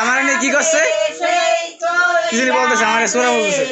আমার কি করছে কিছু বলতেছে আমার সোরা বলতেছে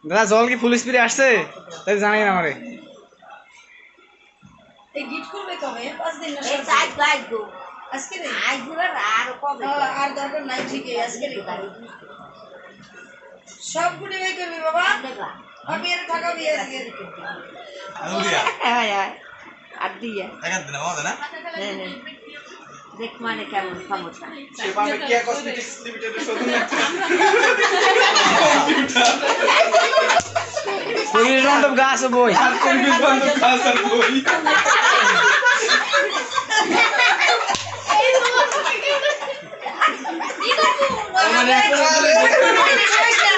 দাদা জল কি ফুল স্পিডে আসছে তাই জানাই না আমারে এই গিফট করবে কবে 5 দিন না এই সাইড গাইড গো আজকে রে আজ দিবার আর কবে আর দরকার নাই ঠিক আছে আজকে রে সব গুলি বের করবি বাবা দেখা আমি এর ঠকাবি আজকে আলুরিয়া হ্যাঁ হ্যাঁ আর দিয়া টাকা দেনা মামা দেনা হ্যাঁ হ্যাঁ দেখ মানে কেমন ক্ষমতা সেবামে কি কসমেটিক্স লিমিটেডের শোরুম আছে পরিবেশ বান্ধব গাছ বই আর পরিবেশ বান্ধব খাস আর বই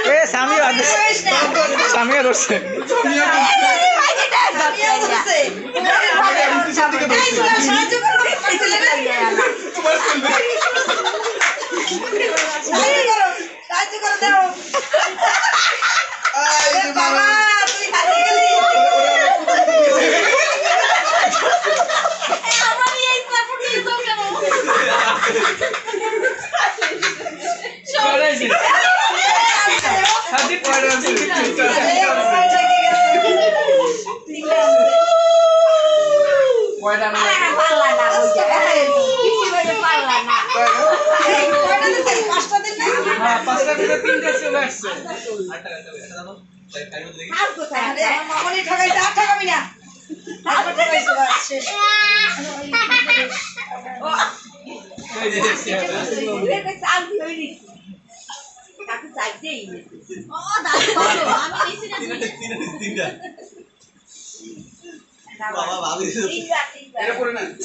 এ সামিও সামিও রসছে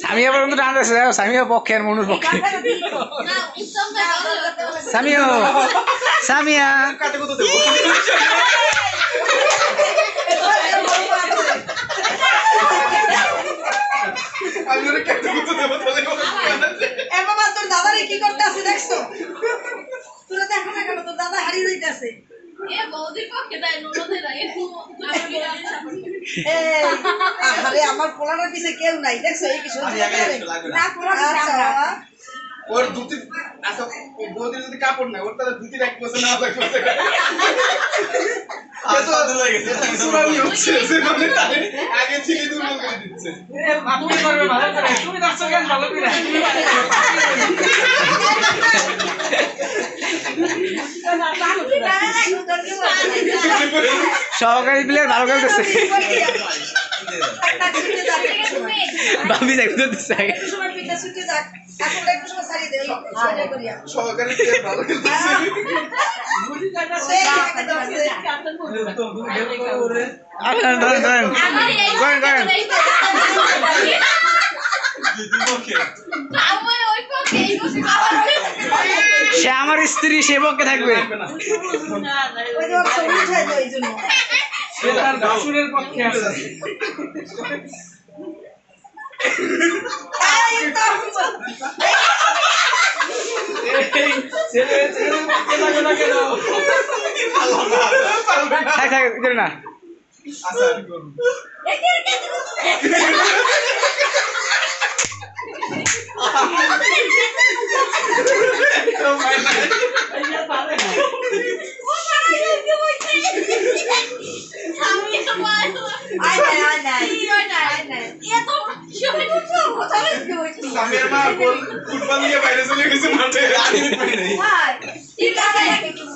সামিয়া পর্যন্ত টানতেছে সামিয়া পক্ষে আর মনুর পক্ষে সামিয়া সামিয়া কাটে কত দেব আমি ওরে কাটে কত দেব তাহলে এ বাবা তোর দাদারে কি করতে আছে দেখছো তোরা দেখো না কেন তোর দাদা হারিয়ে যাইতাছে এ বৌদির পক্ষে তাই ননদের আগে আরে আমার পোলানোর পিছে কেউ নাই দেখছো এই কি সহ্য করে না পোলানো আমরা ওর দুটি আচ্ছা বৌদির যদি কাপড় না ওর তাহলে দুটি এক বছর না লাগবে আচ্ছা দুলা গেছে সুরামি হচ্ছে যে মানে তারে আগে থেকে দুর্বল করে দিচ্ছে আপনি করবে ভালো করে তুমি দর্শক গান ভালো করে সহকারী প্লেয়ার ভালো খেলতেছে থাক ছুটে যাক একটু সময়। ভাবি যাই তো চাই একটু সময় পিঠা ছুটে যাক এখন একটু সময় ছাড়িয়ে দে ওই ছুটে করিয়া সহকারী দিয়ে ভালো খেলতেছে সেই একটা দছে আপনারা ধরেন ধরেন করেন করেন আমার ওই পক্ষে এই বসে খাবার সে আমার স্ত্রী সে পক্ষে থাকবে ওই যে ওর ছবি উঠাই দাও এই জন্য এই তো থাক থাক করে না আচ্ছা আমি করব আমি সবাই আয় নাই কি হয় না এত সবাই তো কোথায় গেছে সামিয়ার মা বল ফুটবল নিয়ে বাইরে চলে গেছে মাঠে আমি পাই নাই ভাই ঠিক আছে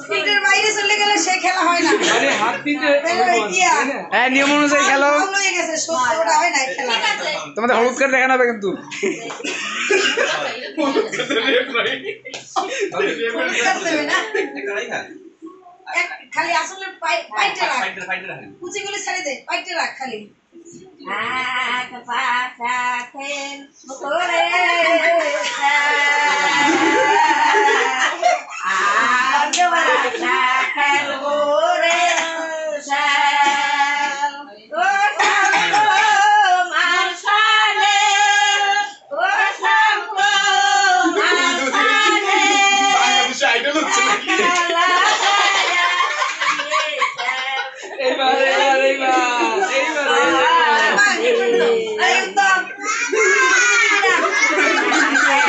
ফিল্ডের বাইরে চলে গেলে সে খেলা হয় না আরে হাত দিতে হ্যাঁ নিয়ম অনুযায়ী খেলো ফাউল হয়ে গেছে সত্যি ওটা হয় না খেলা ঠিক আছে তোমাদের হলুদ কার্ড দেখানো হবে কিন্তু পুরস্কার দেবে না খালি আসলে পাইটে রাখ কুচিগুলি ছেড়ে দে পাইটে রাখ খালি আক পাতা খেল করে আজ বাসা খেল করে ও সামো মারসালে ও সামো মারসালে বাংলাদেশে আইডল হচ্ছে নাকি এইবার একদম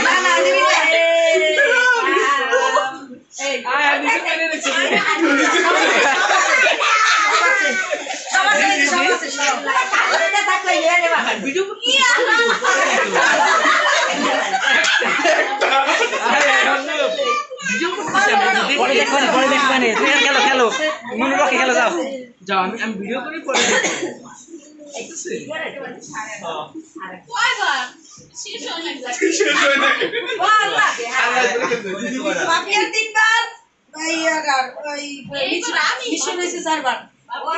না না দিবি না আয় আমি তো কেন রেখেছি সব আছে থাকলে রে বাবা ভিডিও পরে দেখবে না তুমি খেলো খেলো মনে পক্ষে খেলো যাও যাও আমি ভিডিও করে পরে কয়বার শেষ হয়ে গেছে শেষ হয়ে থাকে আল্লাহ আল্লাহ বাপিয়ার তিনবার ওই এইবার আমি মিশন হয়েছে চারবার বাবা